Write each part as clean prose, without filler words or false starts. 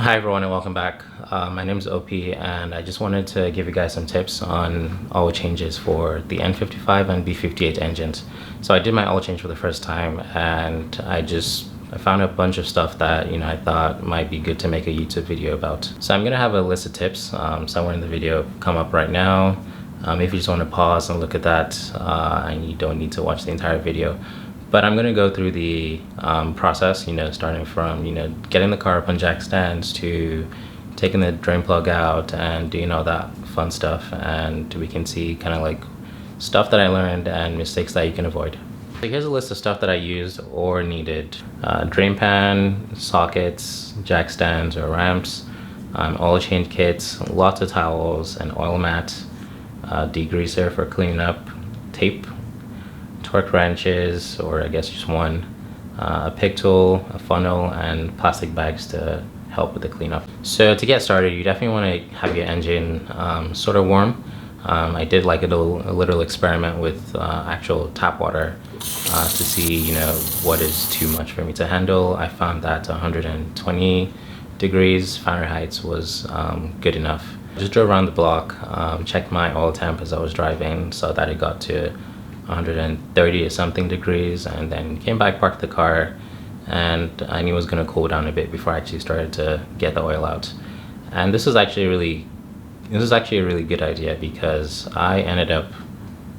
Hi everyone and welcome back. My name is OP and I just wanted to give you guys some tips on oil changes for the N55 and B58 engines. So I did my oil change for the first time and I found a bunch of stuff that I thought might be good to make a YouTube video about. So I'm gonna have a list of tips somewhere in the video come up right now. If you just want to pause and look at that and you don't need to watch the entire video. But I'm gonna go through the process, starting from, getting the car up on jack stands to taking the drain plug out and doing all that fun stuff. And we can see kind of like stuff that I learned and mistakes that you can avoid. So here's a list of stuff that I used or needed. Drain pan, sockets, jack stands or ramps, oil change kits, lots of towels, an oil mat, degreaser for cleaning up, tape, torque wrenches, or I guess just one, a pick tool, a funnel, and plastic bags to help with the cleanup. So to get started, you definitely want to have your engine sort of warm. I did like a little experiment with actual tap water to see what is too much for me to handle. I found that 120 degrees Fahrenheit was good enough. Just drove around the block, checked my oil temp as I was driving, so that it got to 130 or something degrees, and then came back, parked the car, and I knew it was going to cool down a bit before I actually started to get the oil out. And this is actually a really good idea because I ended up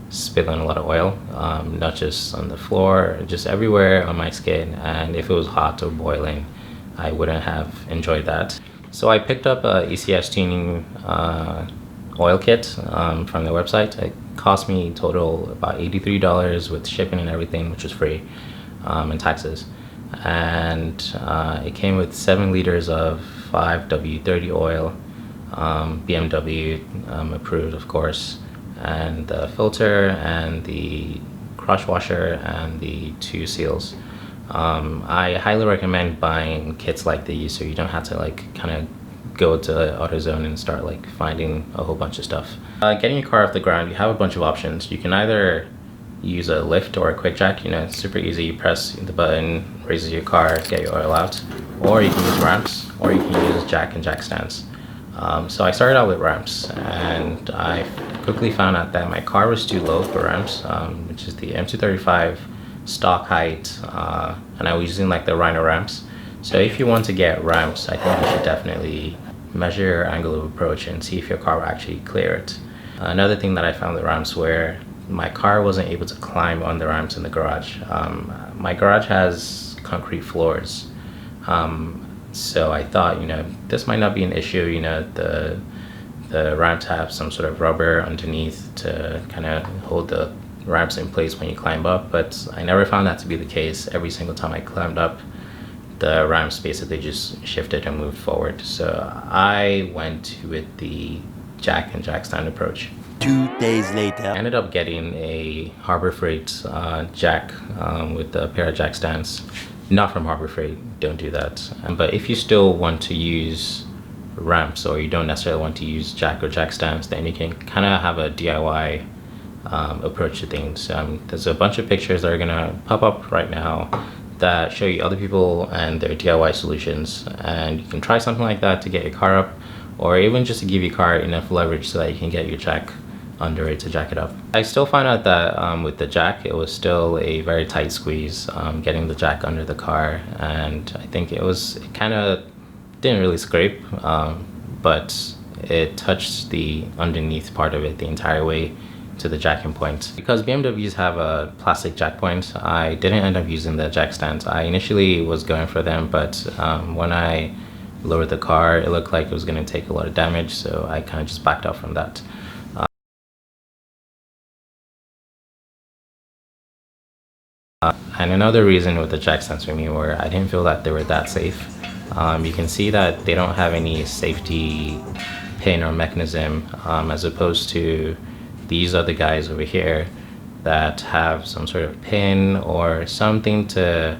spilling a lot of oil, not just on the floor, just everywhere on my skin, and if it was hot or boiling, I wouldn't have enjoyed that. So I picked up a ECS tuning oil kit from the website. It cost me total about $83 with shipping and everything, which was free, and taxes. And it came with 7 liters of 5W30 oil, BMW approved, of course, and the filter and the crush washer and the 2 seals. I highly recommend buying kits like these so you don't have to kind of go to AutoZone and start finding a whole bunch of stuff. Getting your car off the ground, you have a bunch of options. You can either use a lift or a quick jack. It's super easy. You press the button, raises your car, get your oil out. Or you can use ramps, or you can use jack and jack stands. So I started out with ramps, and I quickly found out that my car was too low for ramps, which is the M235 stock height, and I was using the Rhino ramps. So if you want to get ramps, I think you should definitely measure your angle of approach and see if your car will actually clear it. Another thing that I found with ramps where my car wasn't able to climb on the ramps in the garage. My garage has concrete floors, so I thought this might not be an issue. The ramps have some sort of rubber underneath to kind of hold the ramps in place when you climb up, but I never found that to be the case. Every single time I climbed up, the ramps basically just shifted and moved forward. So I went with the jack and jack stand approach. 2 days later. I ended up getting a Harbor Freight jack with a pair of jack stands. Not from Harbor Freight, don't do that. But if you still want to use ramps, or you don't necessarily want to use jack or jack stands, then you can kind of have a DIY approach to things. There's a bunch of pictures that are gonna pop up right now that show you other people and their DIY solutions, and you can try something like that to get your car up, or even just to give your car enough leverage so that you can get your jack under it to jack it up. I still found out that with the jack, it was still a very tight squeeze getting the jack under the car, and I think it kind of didn't really scrape, but it touched the underneath part of it the entire way to the jacking point. Because BMWs have a plastic jack point, I didn't end up using the jack stands. I initially was going for them, but when I lowered the car, it looked like it was going to take a lot of damage, so I kind of just backed off from that. And another reason with the jack stands for me were I didn't feel that they were that safe. You can see that they don't have any safety pin or mechanism, as opposed to these other guys over here that have some sort of pin or something to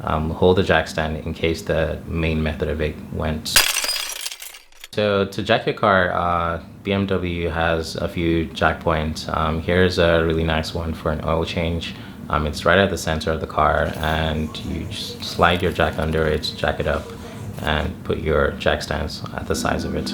hold the jack stand in case the main method of it went. So to jack your car, BMW has a few jack points. Here's a really nice one for an oil change. It's right at the center of the car, and you just slide your jack under it, jack it up, and put your jack stands at the size of it.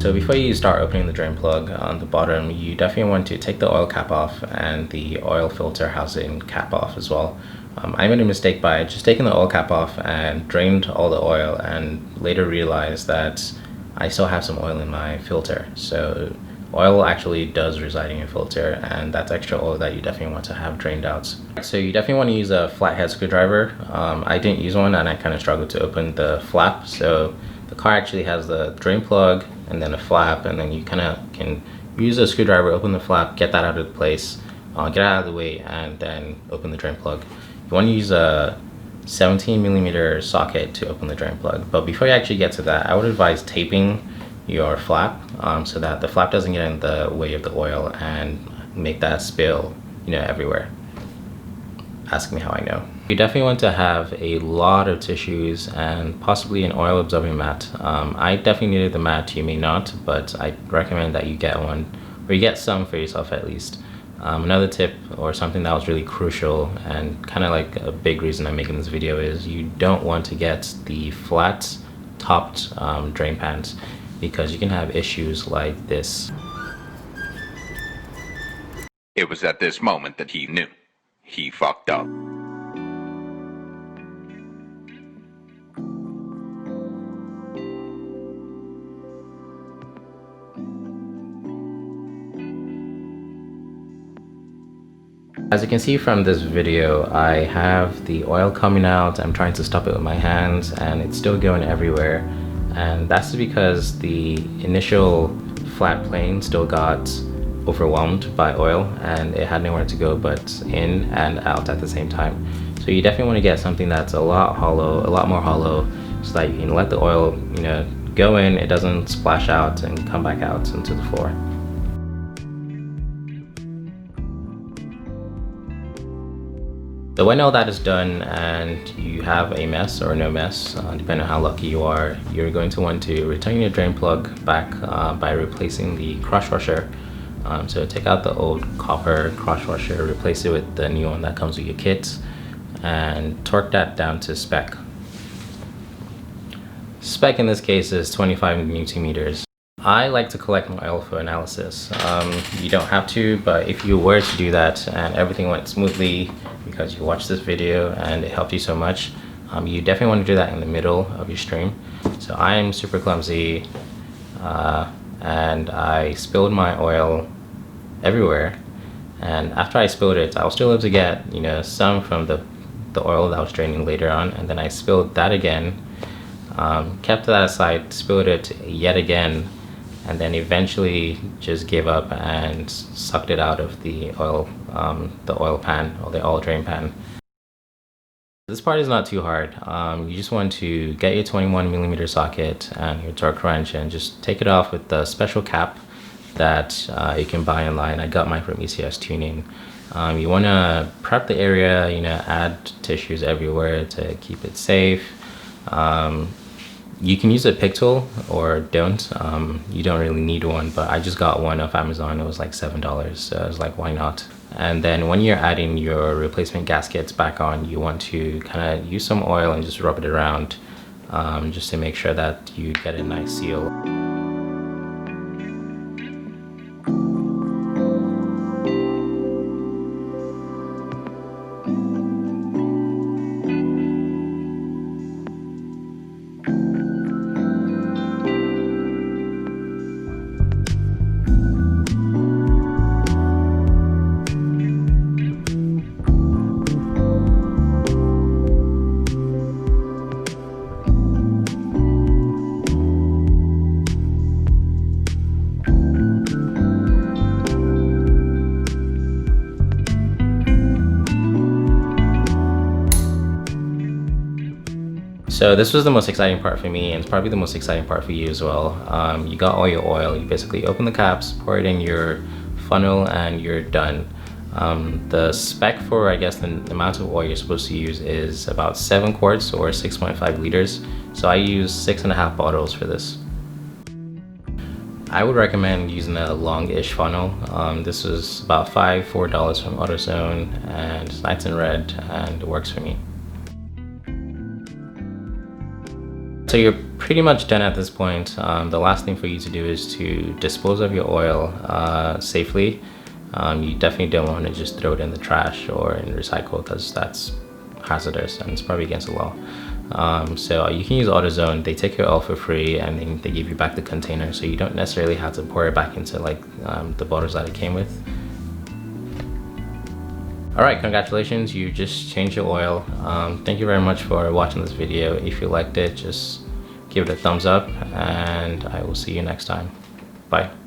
So before you start opening the drain plug on the bottom, you definitely want to take the oil cap off and the oil filter housing cap off as well. I made a mistake by just taking the oil cap off and drained all the oil, and later realized that I still have some oil in my filter. So oil actually does reside in your filter, and that's extra oil that you definitely want to have drained out. So you definitely want to use a flathead screwdriver. I didn't use one and I kind of struggled to open the flap. So the car actually has the drain plug and then a flap, and then you kind of can use a screwdriver, open the flap, get that out of place, get out of the way, and then open the drain plug. You want to use a 17mm socket to open the drain plug, but before you actually get to that, I would advise taping your flap so that the flap doesn't get in the way of the oil and make that spill, everywhere. Ask me how I know. You definitely want to have a lot of tissues and possibly an oil absorbing mat. I definitely needed the mat, you may not, but I recommend that you get one, or you get some for yourself at least. Another tip, or something that was really crucial and kind of like a big reason I'm making this video, is you don't want to get the flat topped drain pans, because you can have issues like this. It was at this moment that he knew. He fucked up. As you can see from this video, I have the oil coming out. I'm trying to stop it with my hands and it's still going everywhere. And that's because the initial flat plane still got overwhelmed by oil and it had nowhere to go but in and out at the same time. So you definitely want to get something that's a lot more hollow, so that you can let the oil, go in, it doesn't splash out and come back out into the floor. So when all that is done and you have a mess or no mess, depending on how lucky you are, you're going to want to return your drain plug back by replacing the cross washer. So take out the old copper cross washer, replace it with the new one that comes with your kit, and torque that down to spec. Spec in this case is 25 Newton meters. I like to collect my oil for analysis. You don't have to, but if you were to do that and everything went smoothly because you watched this video and it helped you so much, you definitely want to do that in the middle of your stream. So I am super clumsy and I spilled my oil everywhere, and after I spilled it, I was still able to get some from the oil that I was draining later on, and then I spilled that again, kept that aside, spilled it yet again, and then eventually just gave up and sucked it out of the oil pan, or the oil drain pan. This part is not too hard. You just want to get your 21mm socket and your torque wrench and just take it off with the special cap that you can buy online. I got mine from ECS Tuning. You want to prep the area, add tissues everywhere to keep it safe. You can use a pick tool or don't. You don't really need one, but I just got one off Amazon. It was like $7, so I was like, why not? And then when you're adding your replacement gaskets back on, you want to kind of use some oil and just rub it around, just to make sure that you get a nice seal. So this was the most exciting part for me, and it's probably the most exciting part for you as well. You got all your oil, you basically open the caps, pour it in your funnel, and you're done. The spec for, I guess, the amount of oil you're supposed to use is about 7 quarts or 6.5 liters. So I use 6.5 bottles for this. I would recommend using a long-ish funnel. This is about $4 from AutoZone, and it's nice and red, and it works for me. So you're pretty much done at this point. The last thing for you to do is to dispose of your oil safely. You definitely don't want to just throw it in the trash or in recycle, because that's hazardous and it's probably against the law. So you can use AutoZone. They take your oil for free, and then they give you back the container, so you don't necessarily have to pour it back into like the bottles that it came with. Alright, congratulations, you just changed your oil. Thank you very much for watching this video. If you liked it, just give it a thumbs up, and I will see you next time. Bye.